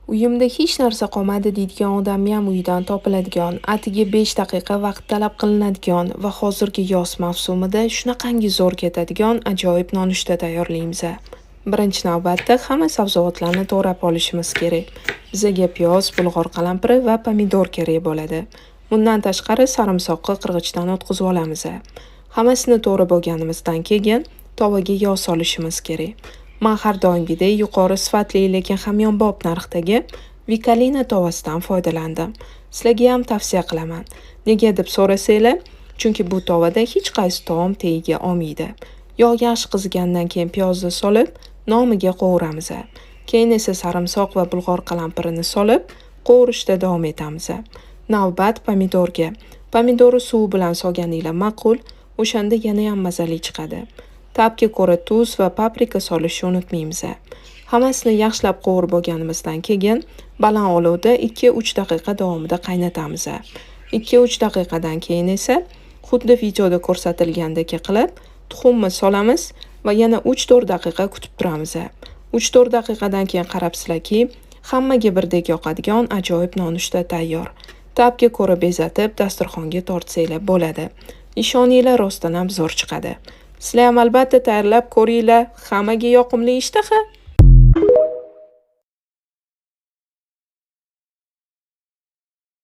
Uyimda hech narsa qolmadi deydigan odamniyam uyidan topiladigan, atigi 5 daqiqa vaqt talab qilinadigan va hozirgi yoz mavsumida shunaqangi zo'r ketadigan ajoyib nonushta tayyorlaymiz. Birinchi navbatda hamma sabzavotlarni to'g'rab olishimiz kerak. Bizga piyoz, bulg'or qalampiri va pomidor kerak bo'ladi. Bundan tashqari sarimsoqni qirg'ichdan o'tkazib olamiz. Hammasini to'g'rab olganimizdan keyin tovaga yog' solishimiz kerak. Men har doimgidek yuqori sifatli lekin hamyonbop narxdagi Vikalina tovasidan foydalandim. Sizlarga ham tavsiya qilaman. Nega deb so'rasanglar, chunki bu tovada hech qaysi taom tagiga olmaydi. Yog' yaxshi qizigandan keyin piyozni solib, nomiga qovuramiz. Keyin esa sarimsoq va bulg'or qalampirini solib, qovurishda davom etamiz. Navbat pomidorga. Pomidorni suv bilan solganinglar ma'qul, o'shanda yana ham mazali chiqadi. Ta'bga ko'ra tuz va paprika solishni unutmaymiz. Hammasini yaxshilab qovurib olganimizdan keyin baland olovda 2-3 daqiqa davomida qaynatamiz. 2-3 daqiqadan keyin esa xuddi videoda ko'rsatilgandek qilib tuxumni solamiz va yana 3-4 daqiqa kutib turamiz. 3-4 daqiqadan keyin qarabsizlarki, hammaga birdek yoqadigan ajoyib nonushta tayyor. Ta'bga ko'ra bezatib dasturxonga tortsanglar bo'ladi. Ishoninglar, rostdan ham zo'r chiqadi. Sizlar ham albatta tayyorlab ko'ringlar. Hammaga yoqimli ishtaha.